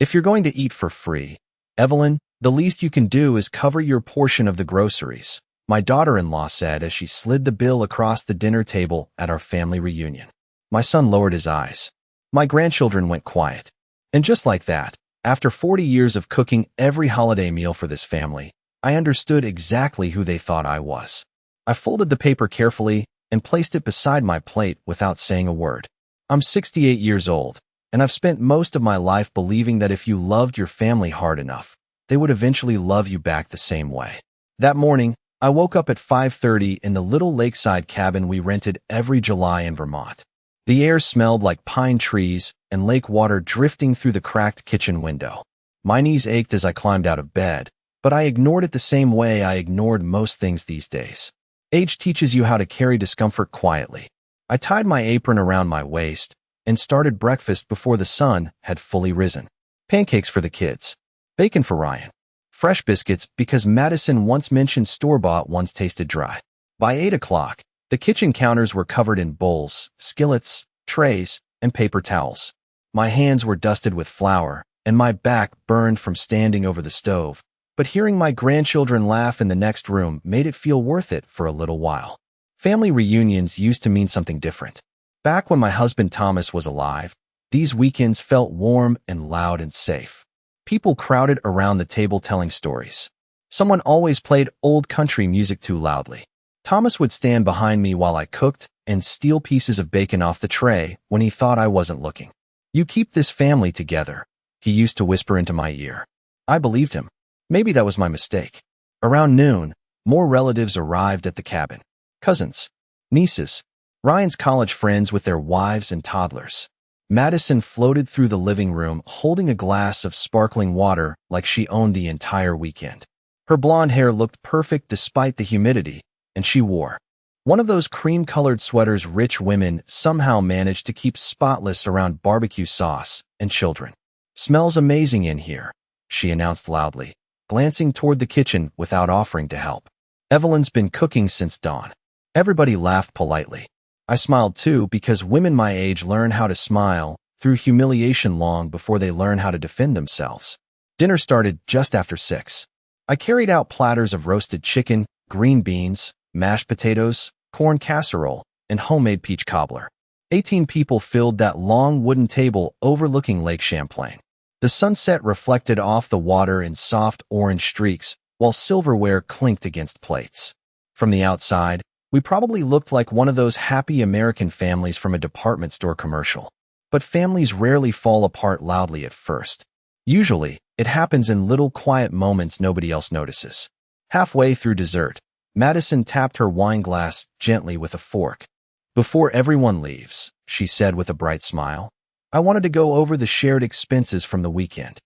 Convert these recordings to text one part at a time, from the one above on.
If you're going to eat for free, Evelyn, the least you can do is cover your portion of the groceries, my daughter-in-law said as she slid the bill across the dinner table at our family reunion. My son lowered his eyes. My grandchildren went quiet. And just like that, after 40 years of cooking every holiday meal for this family, I understood exactly who they thought I was. I folded the paper carefully and placed it beside my plate without saying a word. I'm 68 years old, and I've spent most of my life believing that if you loved your family hard enough, they would eventually love you back the same way. That morning, I woke up at 5:30 in the little lakeside cabin we rented every July in Vermont. The air smelled like pine trees and lake water drifting through the cracked kitchen window. My knees ached as I climbed out of bed, but I ignored it the same way I ignored most things these days. Age teaches you how to carry discomfort quietly. I tied my apron around my waist and started breakfast before the sun had fully risen. Pancakes for the kids. Bacon for Ryan. Fresh biscuits because Madison once mentioned store-bought ones tasted dry. By 8 o'clock, the kitchen counters were covered in bowls, skillets, trays, and paper towels. My hands were dusted with flour, and my back burned from standing over the stove. But hearing my grandchildren laugh in the next room made it feel worth it for a little while. Family reunions used to mean something different. Back when my husband Thomas was alive, these weekends felt warm and loud and safe. People crowded around the table telling stories. Someone always played old country music too loudly. Thomas would stand behind me while I cooked and steal pieces of bacon off the tray when he thought I wasn't looking. "You keep this family together," he used to whisper into my ear. I believed him. Maybe that was my mistake. Around noon, more relatives arrived at the cabin. Cousins, nieces, Ryan's college friends with their wives and toddlers. Madison floated through the living room holding a glass of sparkling water like she owned the entire weekend. Her blonde hair looked perfect despite the humidity, and she wore one of those cream-colored sweaters rich women somehow manage to keep spotless around barbecue sauce and children. "Smells amazing in here," she announced loudly, glancing toward the kitchen without offering to help. "Evelyn's been cooking since dawn." Everybody laughed politely. I smiled too because women my age learn how to smile through humiliation long before they learn how to defend themselves. Dinner started just after 6. I carried out platters of roasted chicken, green beans, mashed potatoes, corn casserole, and homemade peach cobbler. 18 people filled that long wooden table overlooking Lake Champlain. The sunset reflected off the water in soft orange streaks, while silverware clinked against plates. From the outside, we probably looked like one of those happy American families from a department store commercial. But families rarely fall apart loudly at first. Usually, it happens in little quiet moments nobody else notices. Halfway through dessert, Madison tapped her wine glass gently with a fork. "Before everyone leaves," she said with a bright smile, "I wanted to go over the shared expenses from the weekend."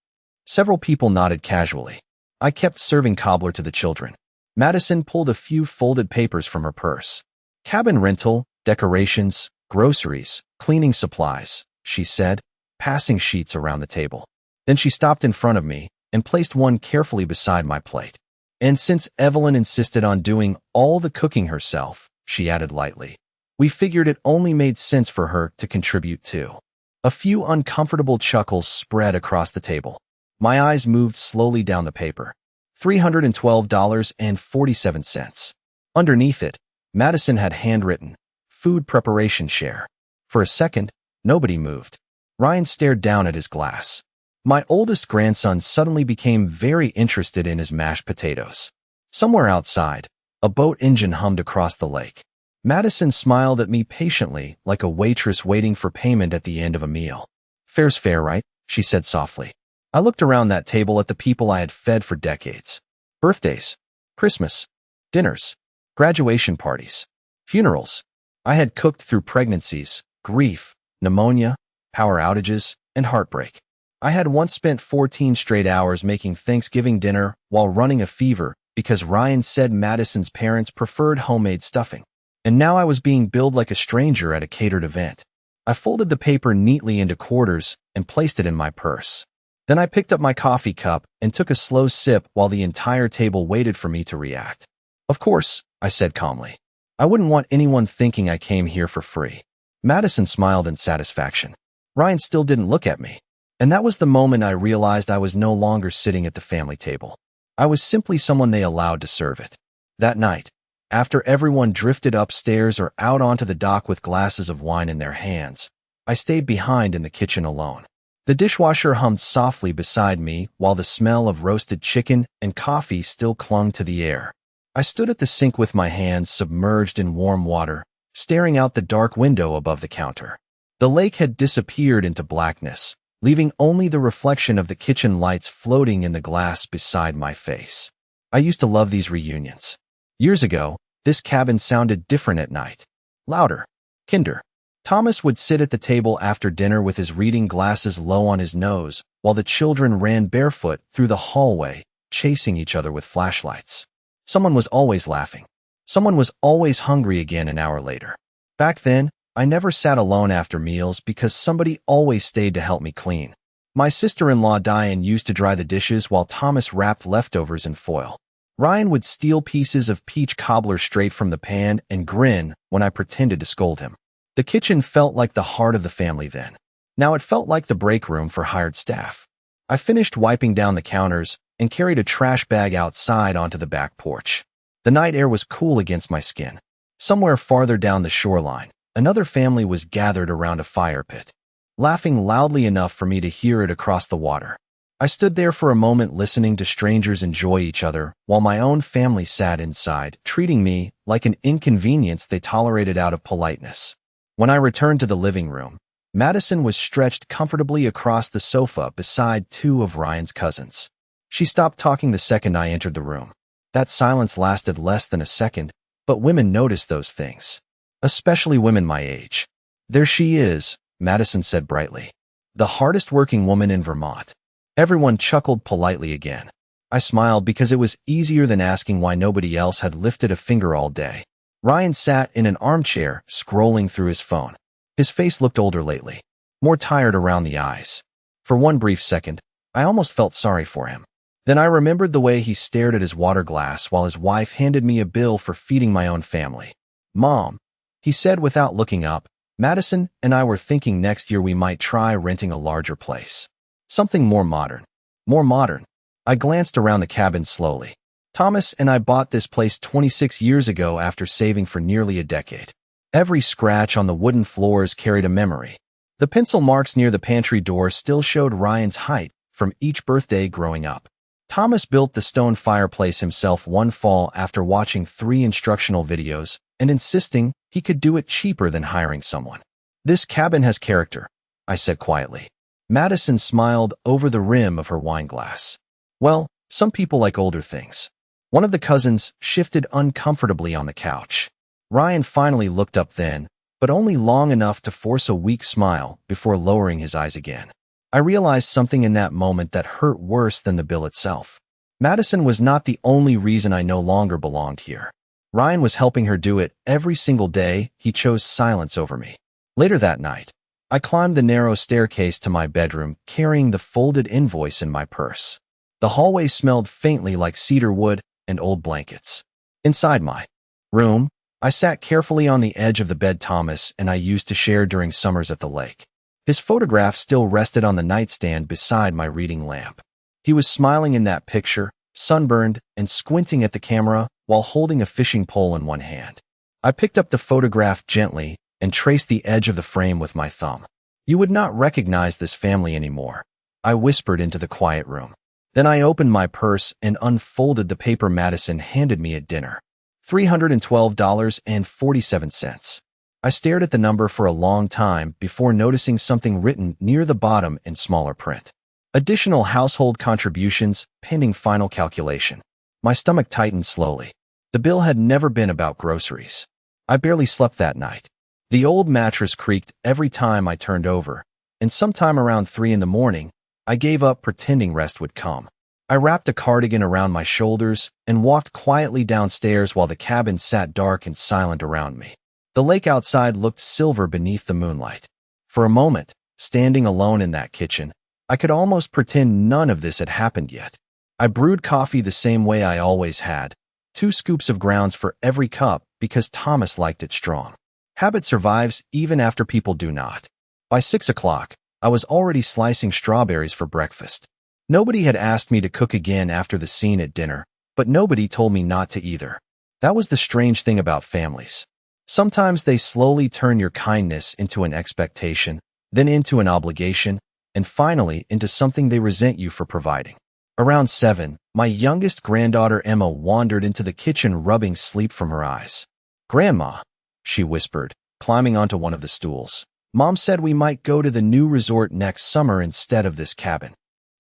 Several people nodded casually. I kept serving cobbler to the children. Madison pulled a few folded papers from her purse. "Cabin rental, decorations, groceries, cleaning supplies," she said, passing sheets around the table. Then she stopped in front of me and placed one carefully beside my plate. "And since Evelyn insisted on doing all the cooking herself," she added lightly, "we figured it only made sense for her to contribute too." A few uncomfortable chuckles spread across the table. My eyes moved slowly down the paper. $312.47. Underneath it, Madison had handwritten, "Food preparation share." For a second, nobody moved. Ryan stared down at his glass. My oldest grandson suddenly became very interested in his mashed potatoes. Somewhere outside, a boat engine hummed across the lake. Madison smiled at me patiently, like a waitress waiting for payment at the end of a meal. "Fair's fair, right?" she said softly. I looked around that table at the people I had fed for decades. Birthdays, Christmas, dinners, graduation parties, funerals. I had cooked through pregnancies, grief, pneumonia, power outages, and heartbreak. I had once spent 14 straight hours making Thanksgiving dinner while running a fever because Ryan said Madison's parents preferred homemade stuffing. And now I was being billed like a stranger at a catered event. I folded the paper neatly into quarters and placed it in my purse. Then I picked up my coffee cup and took a slow sip while the entire table waited for me to react. "Of course," I said calmly. "I wouldn't want anyone thinking I came here for free." Madison smiled in satisfaction. Ryan still didn't look at me. And that was the moment I realized I was no longer sitting at the family table. I was simply someone they allowed to serve it. That night, after everyone drifted upstairs or out onto the dock with glasses of wine in their hands, I stayed behind in the kitchen alone. The dishwasher hummed softly beside me while the smell of roasted chicken and coffee still clung to the air. I stood at the sink with my hands submerged in warm water, staring out the dark window above the counter. The lake had disappeared into blackness, leaving only the reflection of the kitchen lights floating in the glass beside my face. I used to love these reunions. Years ago, this cabin sounded different at night. Louder. Kinder. Thomas would sit at the table after dinner with his reading glasses low on his nose, while the children ran barefoot through the hallway, chasing each other with flashlights. Someone was always laughing. Someone was always hungry again an hour later. Back then, I never sat alone after meals because somebody always stayed to help me clean. My sister-in-law Diane used to dry the dishes while Thomas wrapped leftovers in foil. Ryan would steal pieces of peach cobbler straight from the pan and grin when I pretended to scold him. The kitchen felt like the heart of the family then. Now it felt like the break room for hired staff. I finished wiping down the counters and carried a trash bag outside onto the back porch. The night air was cool against my skin. Somewhere farther down the shoreline, another family was gathered around a fire pit, laughing loudly enough for me to hear it across the water. I stood there for a moment listening to strangers enjoy each other while my own family sat inside, treating me like an inconvenience they tolerated out of politeness. When I returned to the living room, Madison was stretched comfortably across the sofa beside two of Ryan's cousins. She stopped talking the second I entered the room. That silence lasted less than a second, but women notice those things. Especially women my age. There she is, Madison said brightly. The hardest working woman in Vermont. Everyone chuckled politely again. I smiled because it was easier than asking why nobody else had lifted a finger all day. Ryan sat in an armchair, scrolling through his phone. His face looked older lately, more tired around the eyes. For one brief second, I almost felt sorry for him. Then I remembered the way he stared at his water glass while his wife handed me a bill for feeding my own family. "Mom," he said without looking up, "Madison and I were thinking next year we might try renting a larger place. Something more modern." More modern. I glanced around the cabin slowly. Thomas and I bought this place 26 years ago after saving for nearly a decade. Every scratch on the wooden floors carried a memory. The pencil marks near the pantry door still showed Ryan's height from each birthday growing up. Thomas built the stone fireplace himself one fall after watching 3 instructional videos and insisting he could do it cheaper than hiring someone. "This cabin has character," I said quietly. Madison smiled over the rim of her wine glass. "Well, some people like older things." One of the cousins shifted uncomfortably on the couch. Ryan finally looked up then, but only long enough to force a weak smile before lowering his eyes again. I realized something in that moment that hurt worse than the bill itself. Madison was not the only reason I no longer belonged here. Ryan was helping her do it every single day. He chose silence over me. Later that night, I climbed the narrow staircase to my bedroom, carrying the folded invoice in my purse. The hallway smelled faintly like cedar wood and old blankets. Inside my room, I sat carefully on the edge of the bed Thomas and I used to share during summers at the lake. His photograph still rested on the nightstand beside my reading lamp. He was smiling in that picture, sunburned and squinting at the camera while holding a fishing pole in one hand. I picked up the photograph gently and traced the edge of the frame with my thumb. "You would not recognize this family anymore," I whispered into the quiet room. Then I opened my purse and unfolded the paper Madison handed me at dinner. $312.47. I stared at the number for a long time before noticing something written near the bottom in smaller print. "Additional household contributions, pending final calculation." My stomach tightened slowly. The bill had never been about groceries. I barely slept that night. The old mattress creaked every time I turned over, and sometime around 3 in the morning, I gave up pretending rest would come. I wrapped a cardigan around my shoulders and walked quietly downstairs while the cabin sat dark and silent around me. The lake outside looked silver beneath the moonlight. For a moment, standing alone in that kitchen, I could almost pretend none of this had happened yet. I brewed coffee the same way I always had, 2 scoops of grounds for every cup because Thomas liked it strong. Habit survives even after people do not. By 6 o'clock, I was already slicing strawberries for breakfast. Nobody had asked me to cook again after the scene at dinner, but nobody told me not to either. That was the strange thing about families. Sometimes they slowly turn your kindness into an expectation, then into an obligation, and finally into something they resent you for providing. Around 7, my youngest granddaughter Emma wandered into the kitchen rubbing sleep from her eyes. "Grandma," she whispered, climbing onto one of the stools. "Mom said we might go to the new resort next summer instead of this cabin."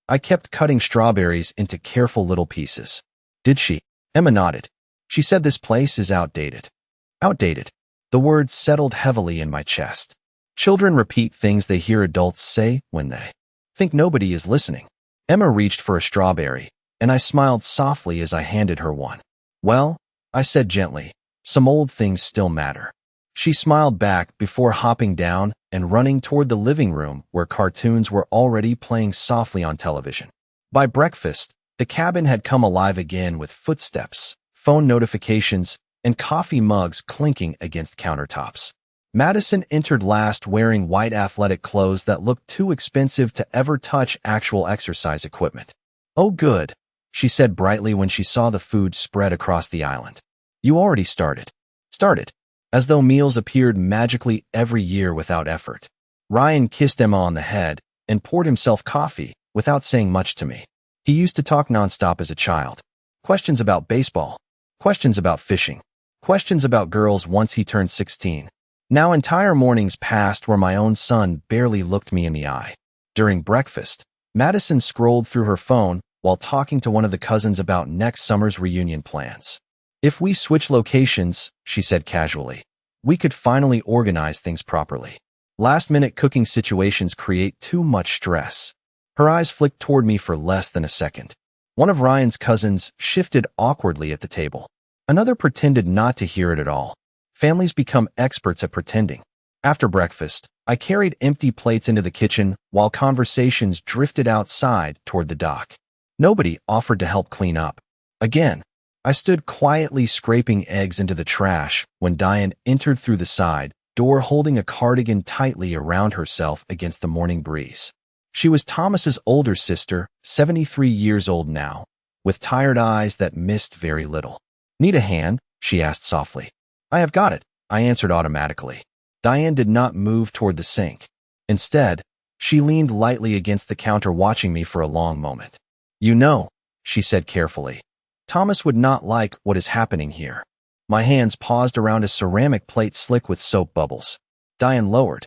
I kept cutting strawberries into careful little pieces. "Did she?" Emma nodded. "She said this place is outdated." Outdated. The words settled heavily in my chest. Children repeat things they hear adults say when they think nobody is listening. Emma reached for a strawberry, and I smiled softly as I handed her one. "Well," I said gently, "some old things still matter." She smiled back before hopping down and running toward the living room where cartoons were already playing softly on television. By breakfast, the cabin had come alive again with footsteps, phone notifications, and coffee mugs clinking against countertops. Madison entered last wearing white athletic clothes that looked too expensive to ever touch actual exercise equipment. "Oh, good," she said brightly when she saw the food spread across the island. "You already started." Started. As though meals appeared magically every year without effort. Ryan kissed Emma on the head and poured himself coffee without saying much to me. He used to talk nonstop as a child. Questions about baseball. Questions about fishing. Questions about girls once he turned 16. Now entire mornings passed where my own son barely looked me in the eye. During breakfast, Madison scrolled through her phone while talking to one of the cousins about next summer's reunion plans. "If we switch locations," she said casually, "we could finally organize things properly. Last-minute cooking situations create too much stress." Her eyes flicked toward me for less than a second. One of Ryan's cousins shifted awkwardly at the table. Another pretended not to hear it at all. Families become experts at pretending. After breakfast, I carried empty plates into the kitchen while conversations drifted outside toward the dock. Nobody offered to help clean up. Again, I stood quietly scraping eggs into the trash when Diane entered through the side door holding a cardigan tightly around herself against the morning breeze. She was Thomas's older sister, 73 years old now, with tired eyes that missed very little. "Need a hand?" she asked softly. "I have got it," I answered automatically. Diane did not move toward the sink. Instead, she leaned lightly against the counter watching me for a long moment. "You know," she said carefully, "Thomas would not like what is happening here." My hands paused around a ceramic plate slick with soap bubbles. Diane lowered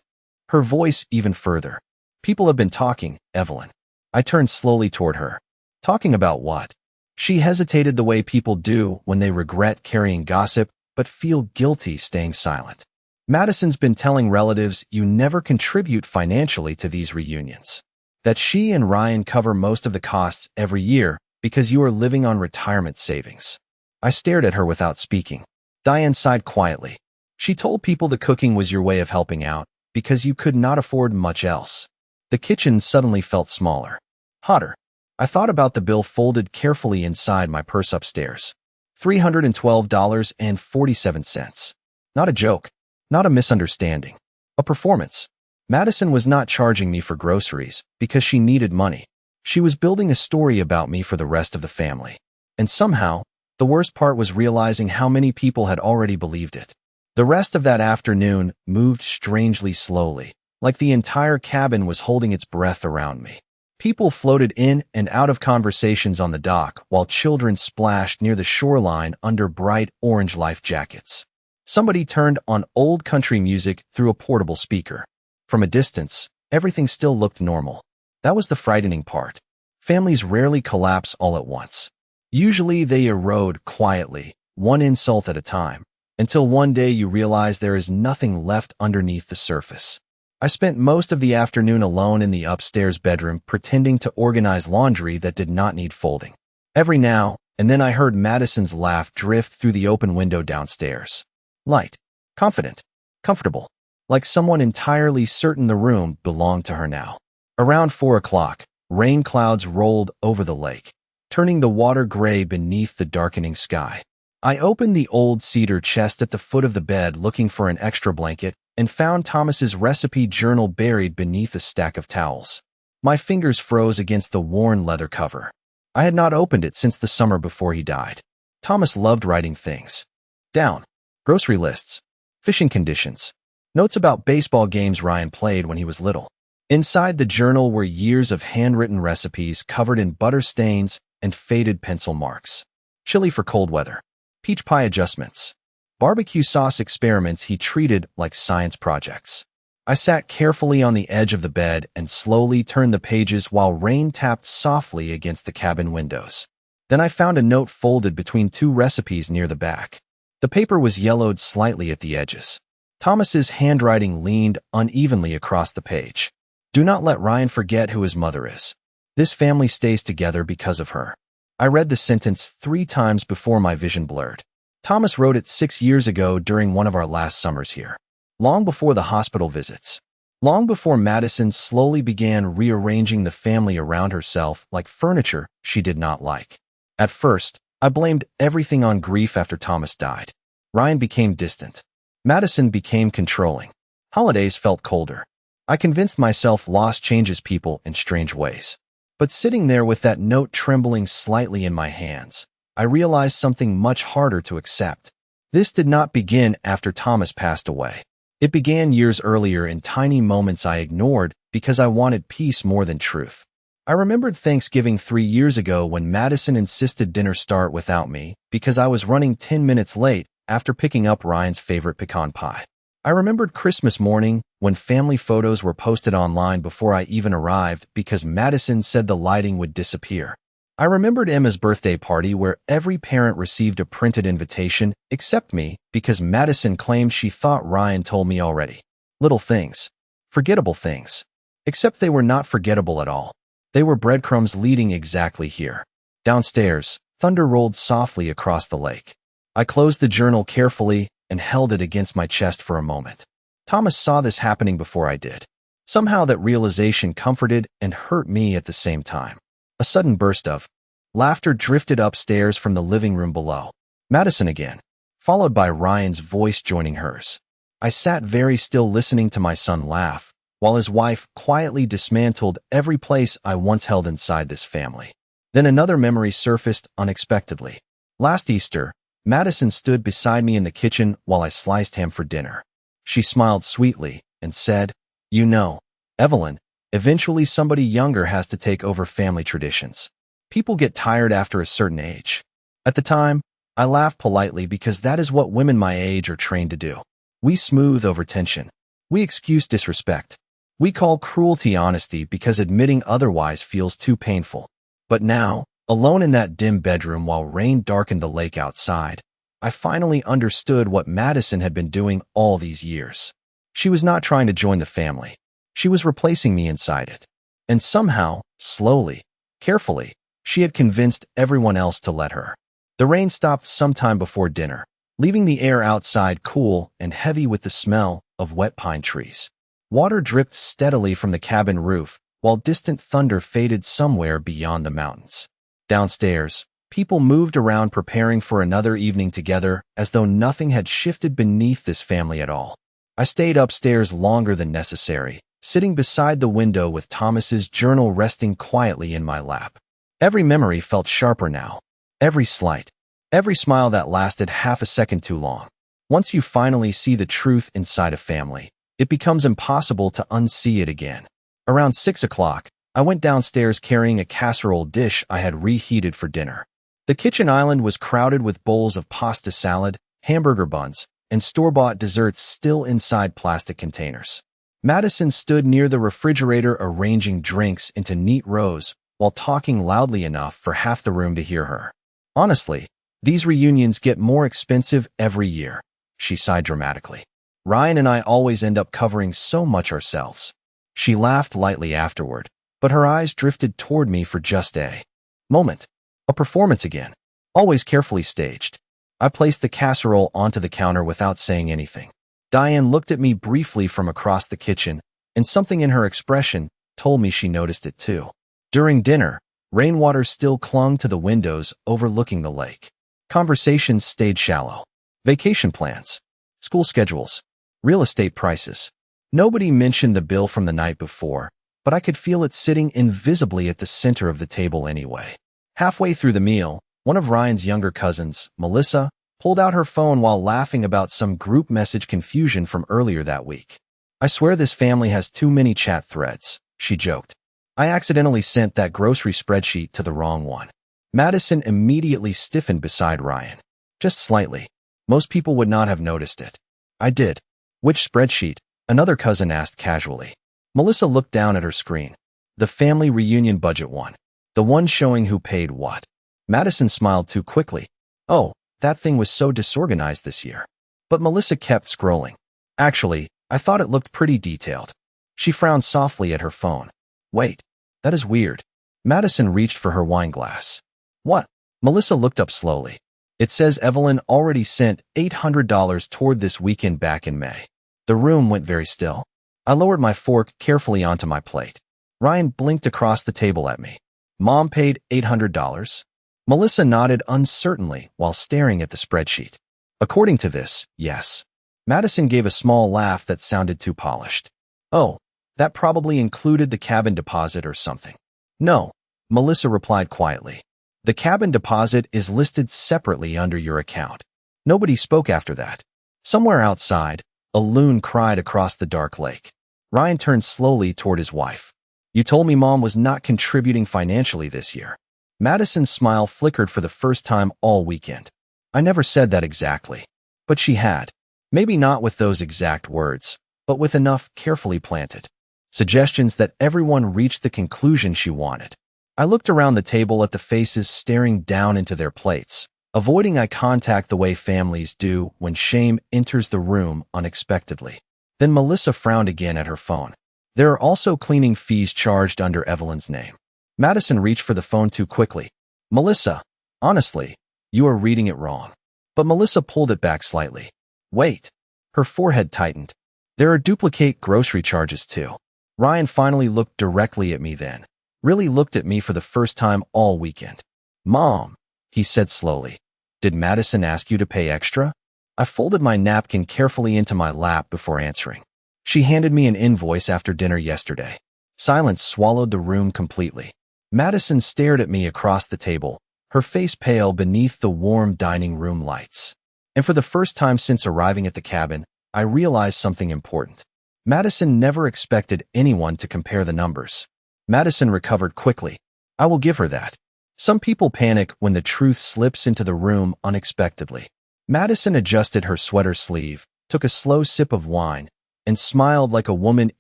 her voice even further. "People have been talking, Evelyn." I turned slowly toward her. "Talking about what?" She hesitated the way people do when they regret carrying gossip but feel guilty staying silent. "Madison's been telling relatives you never contribute financially to these reunions. That she and Ryan cover most of the costs every year because you are living on retirement savings." I stared at her without speaking. Diane sighed quietly. "She told people the cooking was your way of helping out because you could not afford much else." The kitchen suddenly felt smaller. Hotter. I thought about the bill folded carefully inside my purse upstairs. $312.47. Not a joke. Not a misunderstanding. A performance. Madison was not charging me for groceries because she needed money. She was building a story about me for the rest of the family. And somehow, the worst part was realizing how many people had already believed it. The rest of that afternoon moved strangely slowly, like the entire cabin was holding its breath around me. People floated in and out of conversations on the dock while children splashed near the shoreline under bright orange life jackets. Somebody turned on old country music through a portable speaker. From a distance, everything still looked normal. That was the frightening part. Families rarely collapse all at once. Usually they erode quietly, one insult at a time, until one day you realize there is nothing left underneath the surface. I spent most of the afternoon alone in the upstairs bedroom pretending to organize laundry that did not need folding. Every now and then I heard Madison's laugh drift through the open window downstairs. Light, confident, comfortable, like someone entirely certain the room belonged to her now. Around 4 o'clock, rain clouds rolled over the lake, turning the water gray beneath the darkening sky. I opened the old cedar chest at the foot of the bed looking for an extra blanket and found Thomas's recipe journal buried beneath a stack of towels. My fingers froze against the worn leather cover. I had not opened it since the summer before he died. Thomas loved writing things down. Grocery lists, fishing conditions, notes about baseball games Ryan played when he was little. Inside the journal were years of handwritten recipes covered in butter stains and faded pencil marks. Chili for cold weather, peach pie adjustments, barbecue sauce experiments he treated like science projects. I sat carefully on the edge of the bed and slowly turned the pages while rain tapped softly against the cabin windows. Then I found a note folded between two recipes near the back. The paper was yellowed slightly at the edges. Thomas's handwriting leaned unevenly across the page. Do not let Ryan forget who his mother is. This family stays together because of her. I read the sentence 3 times before my vision blurred. Thomas wrote it 6 years ago during one of our last summers here. Long before the hospital visits. Long before Madison slowly began rearranging the family around herself like furniture she did not like. At first, I blamed everything on grief after Thomas died. Ryan became distant. Madison became controlling. Holidays felt colder. I convinced myself loss changes people in strange ways. But sitting there with that note trembling slightly in my hands, I realized something much harder to accept. This did not begin after Thomas passed away. It began years earlier in tiny moments I ignored because I wanted peace more than truth. I remembered Thanksgiving 3 years ago when Madison insisted dinner start without me because I was running 10 minutes late after picking up Ryan's favorite pecan pie. I remembered Christmas morning when family photos were posted online before I even arrived because Madison said the lighting would disappear. I remembered Emma's birthday party where every parent received a printed invitation except me because Madison claimed she thought Ryan told me already. Little things. Forgettable things. Except they were not forgettable at all. They were breadcrumbs leading exactly here. Downstairs, thunder rolled softly across the lake. I closed the journal carefully and held it against my chest for a moment. Thomas saw this happening before I did. Somehow that realization comforted and hurt me at the same time. A sudden burst of laughter drifted upstairs from the living room below. Madison again, followed by Ryan's voice joining hers. I sat very still listening to my son laugh, while his wife quietly dismantled every place I once held inside this family. Then another memory surfaced unexpectedly. Last Easter, Madison stood beside me in the kitchen while I sliced ham for dinner. She smiled sweetly and said, "You know, Evelyn, eventually somebody younger has to take over family traditions. People get tired after a certain age." At the time, I laughed politely because that is what women my age are trained to do. We smooth over tension. We excuse disrespect. We call cruelty honesty because admitting otherwise feels too painful. But now, alone in that dim bedroom while rain darkened the lake outside, I finally understood what Madison had been doing all these years. She was not trying to join the family. She was replacing me inside it. And somehow, slowly, carefully, she had convinced everyone else to let her. The rain stopped sometime before dinner, leaving the air outside cool and heavy with the smell of wet pine trees. Water dripped steadily from the cabin roof, while distant thunder faded somewhere beyond the mountains. Downstairs, people moved around preparing for another evening together as though nothing had shifted beneath this family at all. I stayed upstairs longer than necessary, sitting beside the window with Thomas's journal resting quietly in my lap. Every memory felt sharper now. Every slight. Every smile that lasted half a second too long. Once you finally see the truth inside a family, it becomes impossible to unsee it again. Around 6 o'clock, I went downstairs carrying a casserole dish I had reheated for dinner. The kitchen island was crowded with bowls of pasta salad, hamburger buns, and store-bought desserts still inside plastic containers. Madison stood near the refrigerator arranging drinks into neat rows while talking loudly enough for half the room to hear her. "Honestly, these reunions get more expensive every year," she sighed dramatically. "Ryan and I always end up covering so much ourselves." She laughed lightly afterward, but her eyes drifted toward me for just a moment. A performance again, always carefully staged. I placed the casserole onto the counter without saying anything. Diane looked at me briefly from across the kitchen, and something in her expression told me she noticed it too. During dinner, rainwater still clung to the windows overlooking the lake. Conversations stayed shallow. Vacation plans, school schedules, Real estate prices. Nobody mentioned the bill from the night before, but I could feel it sitting invisibly at the center of the table anyway. Halfway through the meal, one of Ryan's younger cousins, Melissa, pulled out her phone while laughing about some group message confusion from earlier that week. "I swear this family has too many chat threads," she joked. "I accidentally sent that grocery spreadsheet to the wrong one." Madison immediately stiffened beside Ryan. Just slightly. Most people would not have noticed it. "I did." "Which spreadsheet?" another cousin asked casually. Melissa looked down at her screen. "The family reunion budget one. The one showing who paid what." Madison smiled too quickly. "Oh, that thing was so disorganized this year." But Melissa kept scrolling. "Actually, I thought it looked pretty detailed." She frowned softly at her phone. "Wait, that is weird." Madison reached for her wine glass. "What?" Melissa looked up slowly. "It says Evelyn already sent $800 toward this weekend back in May." The room went very still. I lowered my fork carefully onto my plate. Ryan blinked across the table at me. "Mom paid $800? Melissa nodded uncertainly while staring at the spreadsheet. "According to this, yes." Madison gave a small laugh that sounded too polished. "Oh, that probably included the cabin deposit or something." "No," Melissa replied quietly. "The cabin deposit is listed separately under your account." Nobody spoke after that. Somewhere outside, a loon cried across the dark lake. Ryan turned slowly toward his wife. "You told me Mom was not contributing financially this year." Madison's smile flickered for the first time all weekend. "I never said that exactly." But she had. Maybe not with those exact words, but with enough carefully planted suggestions that everyone reached the conclusion she wanted. I looked around the table at the faces staring down into their plates, avoiding eye contact the way families do when shame enters the room unexpectedly. Then Melissa frowned again at her phone. "There are also cleaning fees charged under Evelyn's name." Madison reached for the phone too quickly. "Melissa, honestly, you are reading it wrong." But Melissa pulled it back slightly. "Wait." Her forehead tightened. "There are duplicate grocery charges too." Ryan finally looked directly at me then. Really looked at me for the first time all weekend. "Mom," he said slowly, "did Madison ask you to pay extra?" I folded my napkin carefully into my lap before answering. "She handed me an invoice after dinner yesterday." Silence swallowed the room completely. Madison stared at me across the table, her face pale beneath the warm dining room lights. And for the first time since arriving at the cabin, I realized something important. Madison never expected anyone to compare the numbers. Madison recovered quickly. I will give her that. Some people panic when the truth slips into the room unexpectedly. Madison adjusted her sweater sleeve, took a slow sip of wine, and smiled like a woman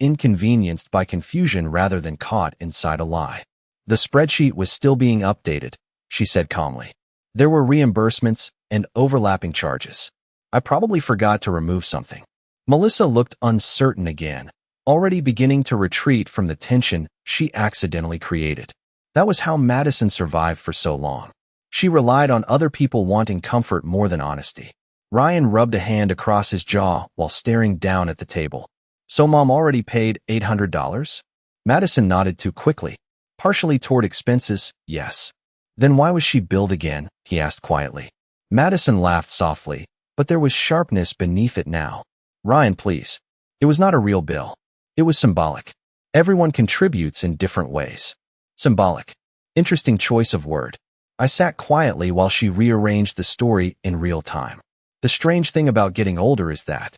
inconvenienced by confusion rather than caught inside a lie. "The spreadsheet was still being updated," she said calmly. "There were reimbursements and overlapping charges. I probably forgot to remove something." Melissa looked uncertain again, already beginning to retreat from the tension she accidentally created. That was how Madison survived for so long. She relied on other people wanting comfort more than honesty. Ryan rubbed a hand across his jaw while staring down at the table. "So Mom already paid $800? Madison nodded too quickly. "Partially toward expenses, yes." "Then why was she billed again?" he asked quietly. Madison laughed softly, but there was sharpness beneath it now. "Ryan, please. It was not a real bill. It was symbolic. Everyone contributes in different ways." Symbolic. Interesting choice of word. I sat quietly while she rearranged the story in real time. The strange thing about getting older is that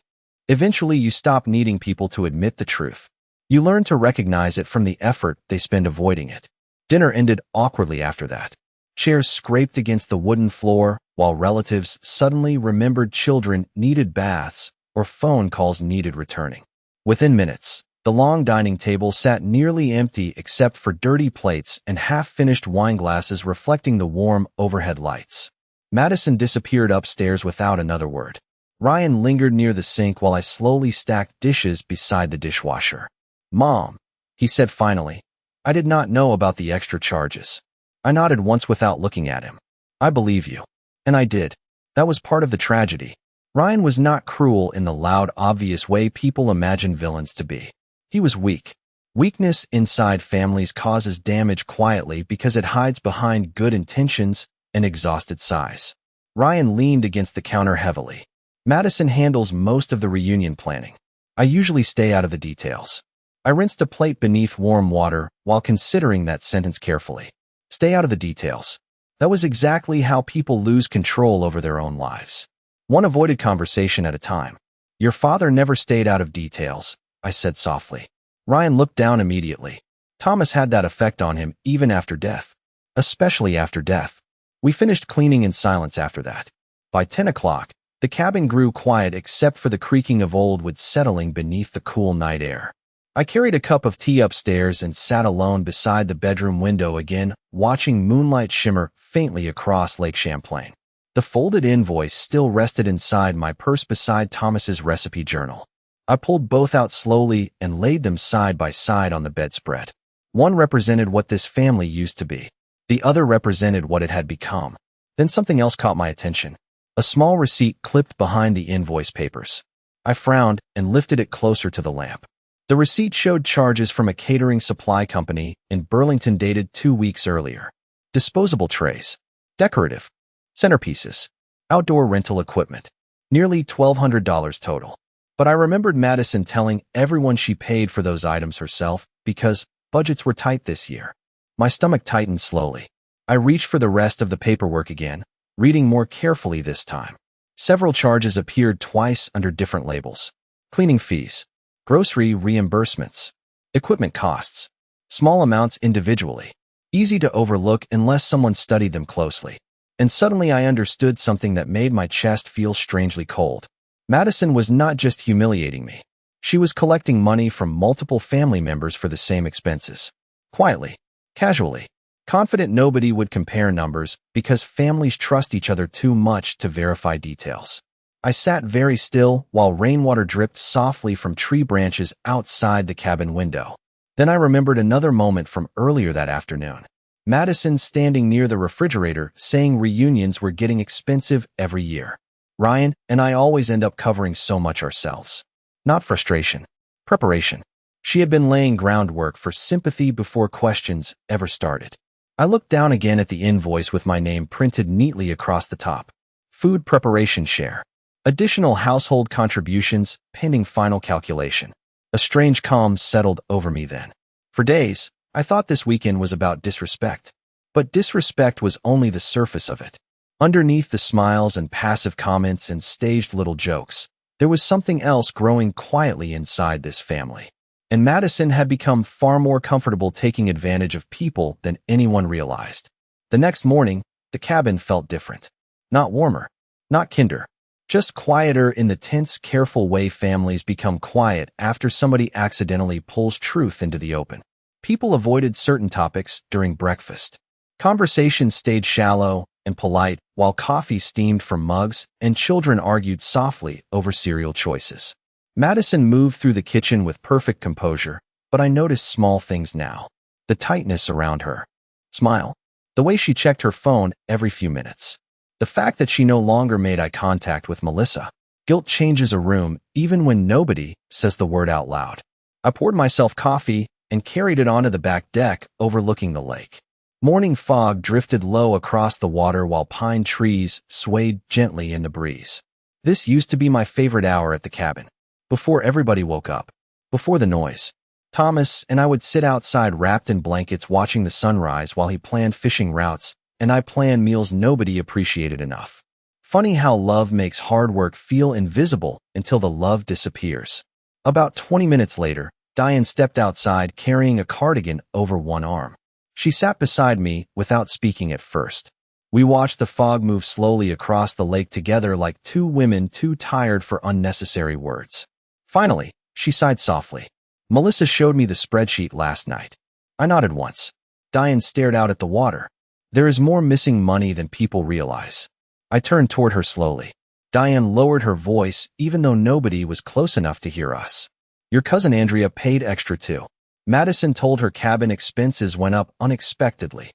eventually you stop needing people to admit the truth. You learn to recognize it from the effort they spend avoiding it. Dinner ended awkwardly after that. Chairs scraped against the wooden floor while relatives suddenly remembered children needed baths or phone calls needed returning. Within minutes, the long dining table sat nearly empty except for dirty plates and half-finished wine glasses reflecting the warm overhead lights. Madison disappeared upstairs without another word. Ryan lingered near the sink while I slowly stacked dishes beside the dishwasher. "Mom," he said finally, "I did not know about the extra charges." I nodded once without looking at him. "I believe you." And I did. That was part of the tragedy. Ryan was not cruel in the loud, obvious way people imagine villains to be. He was weak. Weakness inside families causes damage quietly because it hides behind good intentions and exhausted sighs. Ryan leaned against the counter heavily. Madison handles most of the reunion planning. I usually stay out of the details. I rinsed a plate beneath warm water while considering that sentence carefully. Stay out of the details. That was exactly how people lose control over their own lives. One avoided conversation at a time. Your father never stayed out of details, I said softly. Ryan looked down immediately. Thomas had that effect on him even after death. Especially after death. We finished cleaning in silence after that. By 10 o'clock, the cabin grew quiet except for the creaking of old wood settling beneath the cool night air. I carried a cup of tea upstairs and sat alone beside the bedroom window again, watching moonlight shimmer faintly across Lake Champlain. The folded invoice still rested inside my purse beside Thomas's recipe journal. I pulled both out slowly and laid them side by side on the bedspread. One represented what this family used to be. The other represented what it had become. Then something else caught my attention. A small receipt clipped behind the invoice papers. I frowned and lifted it closer to the lamp. The receipt showed charges from a catering supply company in Burlington dated 2 weeks earlier. Disposable trays. Decorative. Centerpieces. Outdoor rental equipment. Nearly $1,200 total. But I remembered Madison telling everyone she paid for those items herself because budgets were tight this year. My stomach tightened slowly. I reached for the rest of the paperwork again, reading more carefully this time. Several charges appeared twice under different labels. Cleaning fees. Grocery reimbursements. Equipment costs. Small amounts individually. Easy to overlook unless someone studied them closely. And suddenly I understood something that made my chest feel strangely cold. Madison was not just humiliating me. She was collecting money from multiple family members for the same expenses. Quietly. Casually. Confident nobody would compare numbers because families trust each other too much to verify details. I sat very still while rainwater dripped softly from tree branches outside the cabin window. Then I remembered another moment from earlier that afternoon. Madison standing near the refrigerator saying reunions were getting expensive every year. Ryan and I always end up covering so much ourselves. Not frustration. Preparation. She had been laying groundwork for sympathy before questions ever started. I looked down again at the invoice with my name printed neatly across the top. Food preparation share. Additional household contributions pending final calculation. A strange calm settled over me then. For days, I thought this weekend was about disrespect. But disrespect was only the surface of it. Underneath the smiles and passive comments and staged little jokes, there was something else growing quietly inside this family. And Madison had become far more comfortable taking advantage of people than anyone realized. The next morning, the cabin felt different. Not warmer. Not kinder. Just quieter in the tense, careful way families become quiet after somebody accidentally pulls truth into the open. People avoided certain topics during breakfast. Conversations stayed shallow and polite while coffee steamed from mugs and children argued softly over cereal choices. Madison moved through the kitchen with perfect composure, but I noticed small things now. The tightness around her smile. The way she checked her phone every few minutes. The fact that she no longer made eye contact with Melissa. Guilt changes a room even when nobody says the word out loud. I poured myself coffee and carried it onto the back deck overlooking the lake. Morning fog drifted low across the water while pine trees swayed gently in the breeze. This used to be my favorite hour at the cabin. Before everybody woke up. Before the noise. Thomas and I would sit outside wrapped in blankets watching the sunrise while he planned fishing routes and I planned meals nobody appreciated enough. Funny how love makes hard work feel invisible until the love disappears. About 20 minutes later, Diane stepped outside carrying a cardigan over one arm. She sat beside me without speaking at first. We watched the fog move slowly across the lake together like two women too tired for unnecessary words. Finally, she sighed softly. Melissa showed me the spreadsheet last night. I nodded once. Diane stared out at the water. There is more missing money than people realize. I turned toward her slowly. Diane lowered her voice even though nobody was close enough to hear us. Your cousin Andrea paid extra too. Madison told her cabin expenses went up unexpectedly.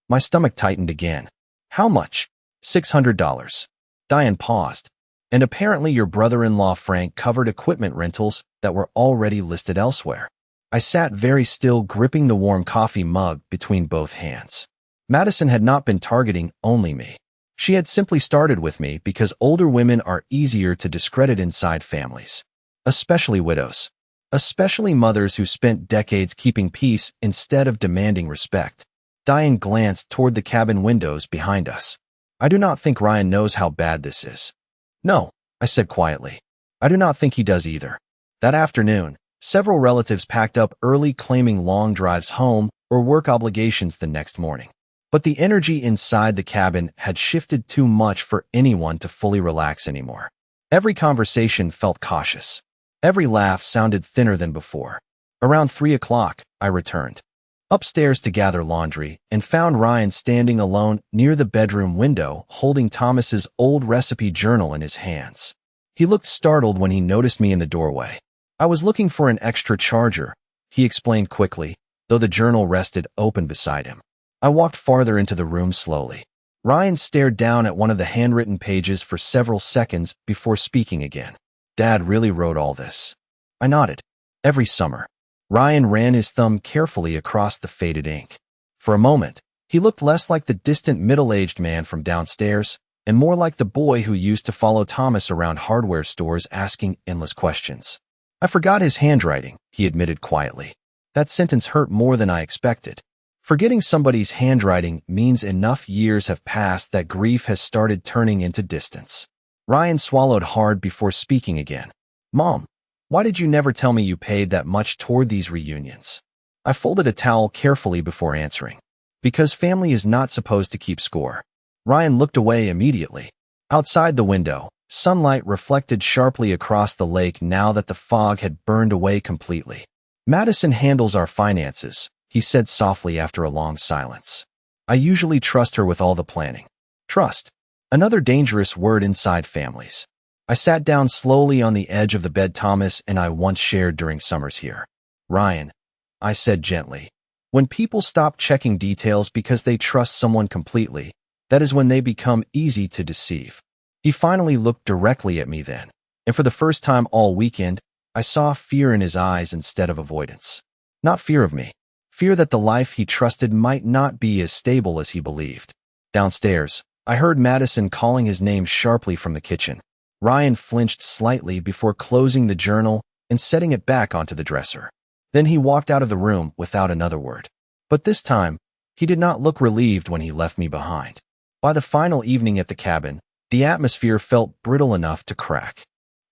My stomach tightened again. How much? $600. Diane paused. And apparently your brother-in-law Frank covered equipment rentals that were already listed elsewhere. I sat very still gripping the warm coffee mug between both hands. Madison had not been targeting only me. She had simply started with me because older women are easier to discredit inside families, especially widows, especially mothers who spent decades keeping peace instead of demanding respect. Diane glanced toward the cabin windows behind us. I do not think Ryan knows how bad this is. No, I said quietly. I do not think he does either. That afternoon, several relatives packed up early, claiming long drives home or work obligations the next morning. But the energy inside the cabin had shifted too much for anyone to fully relax anymore. Every conversation felt cautious. Every laugh sounded thinner than before. Around 3 o'clock, I returned upstairs to gather laundry and found Ryan standing alone near the bedroom window, holding Thomas's old recipe journal in his hands. He looked startled when he noticed me in the doorway. I was looking for an extra charger, he explained quickly, though the journal rested open beside him. I walked farther into the room slowly. Ryan stared down at one of the handwritten pages for several seconds before speaking again. Dad really wrote all this. I nodded. Every summer. Ryan ran his thumb carefully across the faded ink. For a moment, he looked less like the distant middle-aged man from downstairs and more like the boy who used to follow Thomas around hardware stores asking endless questions. I forgot his handwriting, he admitted quietly. That sentence hurt more than I expected. Forgetting somebody's handwriting means enough years have passed that grief has started turning into distance. Ryan swallowed hard before speaking again. Mom, why did you never tell me you paid that much toward these reunions? I folded a towel carefully before answering. Because family is not supposed to keep score. Ryan looked away immediately. Outside the window, sunlight reflected sharply across the lake now that the fog had burned away completely. Madison handles our finances, he said softly after a long silence. I usually trust her with all the planning. Trust. Another dangerous word inside families. I sat down slowly on the edge of the bed Thomas and I once shared during summers here. Ryan, I said gently, when people stop checking details because they trust someone completely, that is when they become easy to deceive. He finally looked directly at me then, and for the first time all weekend, I saw fear in his eyes instead of avoidance. Not fear of me. Fear that the life he trusted might not be as stable as he believed. Downstairs, I heard Madison calling his name sharply from the kitchen. Ryan flinched slightly before closing the journal and setting it back onto the dresser. Then he walked out of the room without another word. But this time, he did not look relieved when he left me behind. By the final evening at the cabin, the atmosphere felt brittle enough to crack.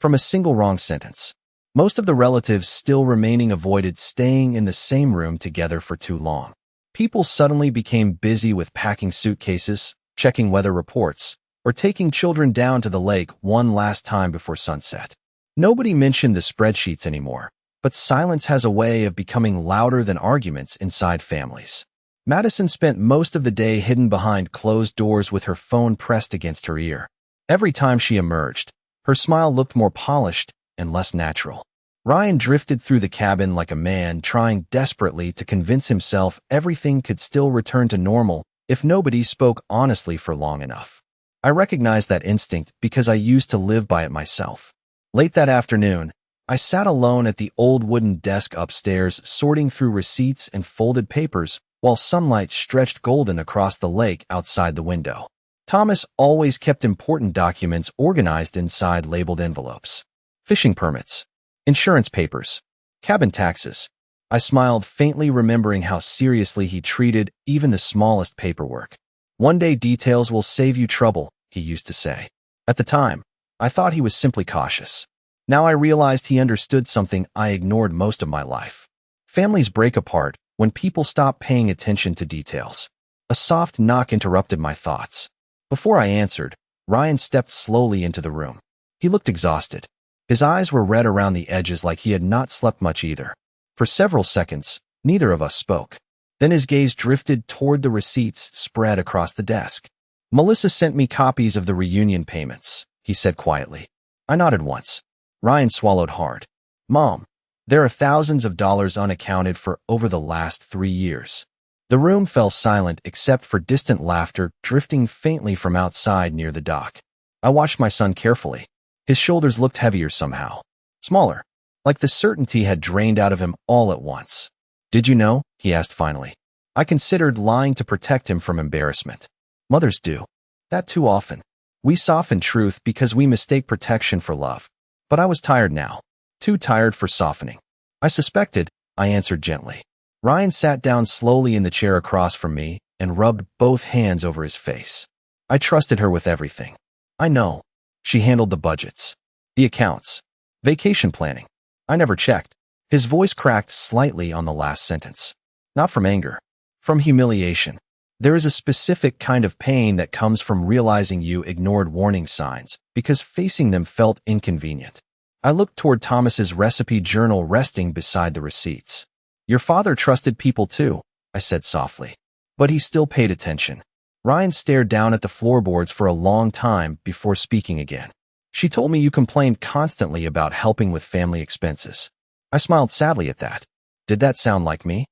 From a single wrong sentence. Most of the relatives still remaining avoided staying in the same room together for too long. People suddenly became busy with packing suitcases, checking weather reports, or taking children down to the lake one last time before sunset. Nobody mentioned the spreadsheets anymore, but silence has a way of becoming louder than arguments inside families. Madison spent most of the day hidden behind closed doors with her phone pressed against her ear. Every time she emerged, her smile looked more polished and less natural. Ryan drifted through the cabin like a man trying desperately to convince himself everything could still return to normal if nobody spoke honestly for long enough. I recognized that instinct because I used to live by it myself. Late that afternoon, I sat alone at the old wooden desk upstairs sorting through receipts and folded papers while sunlight stretched golden across the lake outside the window. Thomas always kept important documents organized inside labeled envelopes. Fishing permits, insurance papers, cabin taxes. I smiled faintly, remembering how seriously he treated even the smallest paperwork. One day details will save you trouble, he used to say. At the time, I thought he was simply cautious. Now I realized he understood something I ignored most of my life. Families break apart when people stop paying attention to details. A soft knock interrupted my thoughts. Before I answered, Ryan stepped slowly into the room. He looked exhausted. His eyes were red around the edges like he had not slept much either. For several seconds, neither of us spoke. Then his gaze drifted toward the receipts spread across the desk. Melissa sent me copies of the reunion payments, he said quietly. I nodded once. Ryan swallowed hard. Mom, there are thousands of dollars unaccounted for over the last 3 years. The room fell silent except for distant laughter drifting faintly from outside near the dock. I watched my son carefully. His shoulders looked heavier somehow. Smaller. Like the certainty had drained out of him all at once. Did you know? He asked finally. I considered lying to protect him from embarrassment. Mothers do. That too often. We soften truth because we mistake protection for love. But I was tired now. Too tired for softening. I suspected, I answered gently. Ryan sat down slowly in the chair across from me and rubbed both hands over his face. I trusted her with everything. I know. She handled the budgets, the accounts, vacation planning. I never checked. His voice cracked slightly on the last sentence. Not from anger. From humiliation. There is a specific kind of pain that comes from realizing you ignored warning signs because facing them felt inconvenient. I looked toward Thomas's recipe journal resting beside the receipts. Your father trusted people too, I said softly. But he still paid attention. Ryan stared down at the floorboards for a long time before speaking again. She told me you complained constantly about helping with family expenses. I smiled sadly at that. Did that sound like me?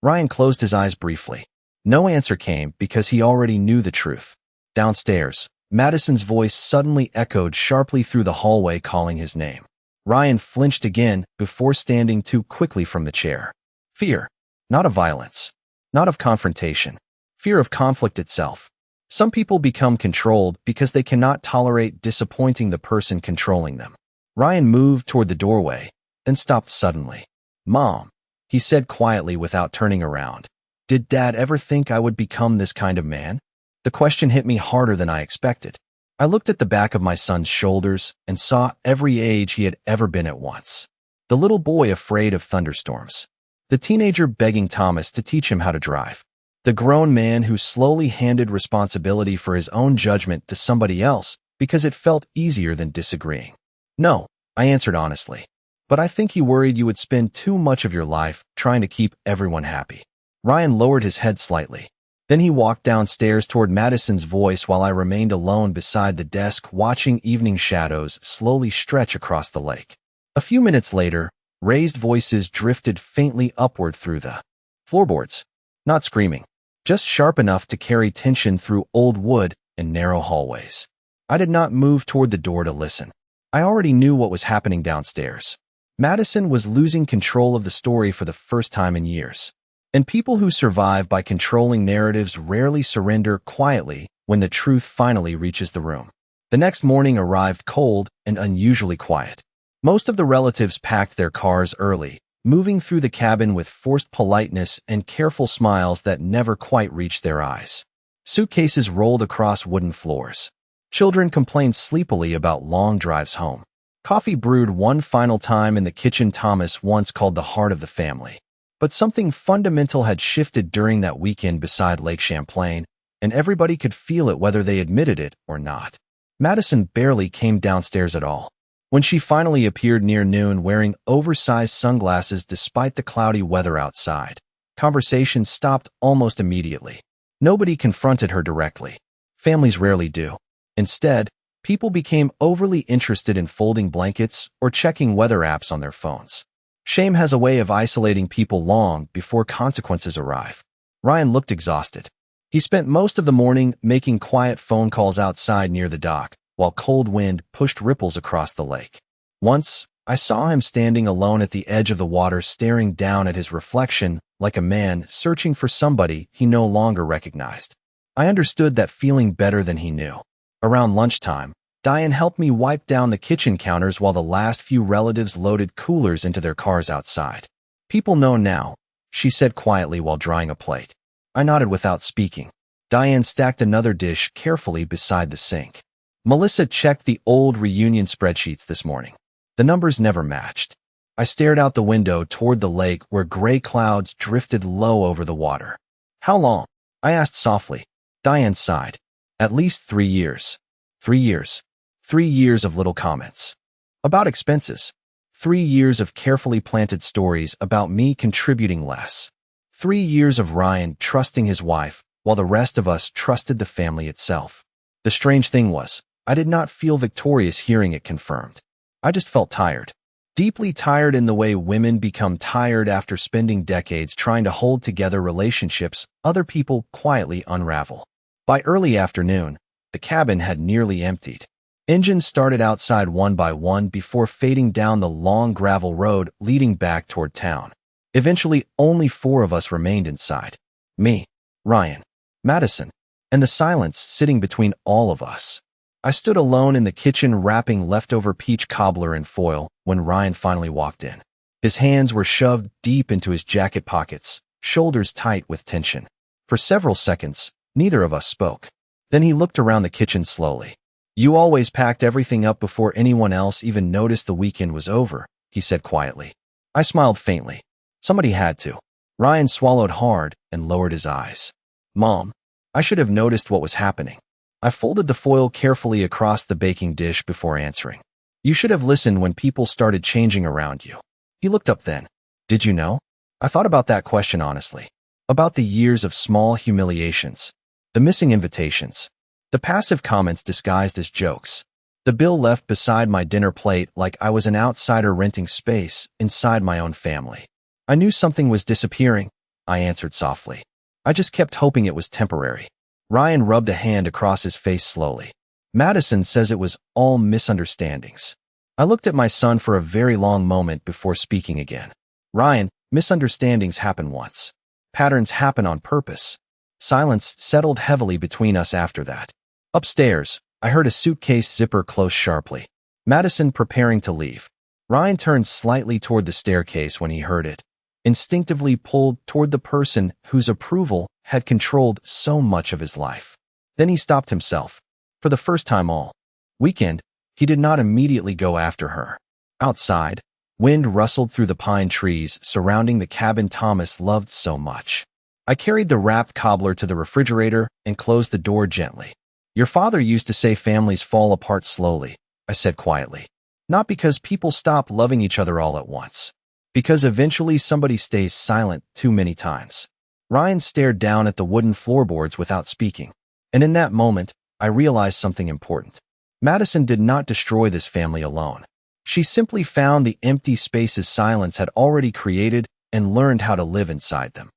Ryan closed his eyes briefly. No answer came because he already knew the truth. Downstairs, Madison's voice suddenly echoed sharply through the hallway calling his name. Ryan flinched again before standing too quickly from the chair. Fear. Not of violence. Not of confrontation. Fear of conflict itself. Some people become controlled because they cannot tolerate disappointing the person controlling them. Ryan moved toward the doorway, then stopped suddenly. Mom, he said quietly without turning around. Did Dad ever think I would become this kind of man? The question hit me harder than I expected. I looked at the back of my son's shoulders and saw every age he had ever been at once. The little boy afraid of thunderstorms. The teenager begging Thomas to teach him how to drive. The grown man who slowly handed responsibility for his own judgment to somebody else because it felt easier than disagreeing. No, I answered honestly. But I think he worried you would spend too much of your life trying to keep everyone happy. Ryan lowered his head slightly. Then he walked downstairs toward Madison's voice while I remained alone beside the desk watching evening shadows slowly stretch across the lake. A few minutes later, raised voices drifted faintly upward through the floorboards. Not screaming, just sharp enough to carry tension through old wood and narrow hallways. I did not move toward the door to listen. I already knew what was happening downstairs. Madison was losing control of the story for the first time in years. And people who survive by controlling narratives rarely surrender quietly when the truth finally reaches the room. The next morning arrived cold and unusually quiet. Most of the relatives packed their cars early, moving through the cabin with forced politeness and careful smiles that never quite reached their eyes. Suitcases rolled across wooden floors. Children complained sleepily about long drives home. Coffee brewed one final time in the kitchen Thomas once called the heart of the family. But something fundamental had shifted during that weekend beside Lake Champlain, and everybody could feel it whether they admitted it or not. Madison barely came downstairs at all. When she finally appeared near noon wearing oversized sunglasses despite the cloudy weather outside, conversation stopped almost immediately. Nobody confronted her directly. Families rarely do. Instead, people became overly interested in folding blankets or checking weather apps on their phones. Shame has a way of isolating people long before consequences arrive. Ryan looked exhausted. He spent most of the morning making quiet phone calls outside near the dock, while cold wind pushed ripples across the lake. Once, I saw him standing alone at the edge of the water staring down at his reflection like a man searching for somebody he no longer recognized. I understood that feeling better than he knew. Around lunchtime, Diane helped me wipe down the kitchen counters while the last few relatives loaded coolers into their cars outside. People know now, she said quietly while drying a plate. I nodded without speaking. Diane stacked another dish carefully beside the sink. Melissa checked the old reunion spreadsheets this morning. The numbers never matched. I stared out the window toward the lake where gray clouds drifted low over the water. How long? I asked softly. Diane sighed. At least 3 years. 3 years. 3 years of little comments. About expenses. 3 years of carefully planted stories about me contributing less. 3 years of Ryan trusting his wife, while the rest of us trusted the family itself. The strange thing was, I did not feel victorious hearing it confirmed. I just felt tired. Deeply tired in the way women become tired after spending decades trying to hold together relationships other people quietly unravel. By early afternoon, the cabin had nearly emptied. Engines started outside one by one before fading down the long gravel road leading back toward town. Eventually, only 4 of us remained inside. Me, Ryan, Madison, and the silence sitting between all of us. I stood alone in the kitchen wrapping leftover peach cobbler in foil when Ryan finally walked in. His hands were shoved deep into his jacket pockets, shoulders tight with tension. For several seconds, neither of us spoke. Then he looked around the kitchen slowly. "You always packed everything up before anyone else even noticed the weekend was over," he said quietly. I smiled faintly. Somebody had to. Ryan swallowed hard and lowered his eyes. "Mom, I should have noticed what was happening." I folded the foil carefully across the baking dish before answering. "You should have listened when people started changing around you." He looked up then. "Did you know?" I thought about that question honestly. About the years of small humiliations, the missing invitations, the passive comments disguised as jokes, the bill left beside my dinner plate like I was an outsider renting space inside my own family. I knew something was disappearing, I answered softly. I just kept hoping it was temporary. Ryan rubbed a hand across his face slowly. "Madison says it was all misunderstandings." I looked at my son for a very long moment before speaking again. "Ryan, misunderstandings happen once. Patterns happen on purpose." Silence settled heavily between us after that. Upstairs, I heard a suitcase zipper close sharply. Madison preparing to leave. Ryan turned slightly toward the staircase when he heard it, instinctively pulled toward the person whose approval had controlled so much of his life. Then he stopped himself. For the first time all weekend, he did not immediately go after her. Outside, wind rustled through the pine trees surrounding the cabin Thomas loved so much. I carried the wrapped cobbler to the refrigerator and closed the door gently. "Your father used to say families fall apart slowly," I said quietly. "Not because people stop loving each other all at once. Because eventually somebody stays silent too many times." Ryan stared down at the wooden floorboards without speaking. And in that moment, I realized something important. Madison did not destroy this family alone. She simply found the empty spaces silence had already created and learned how to live inside them.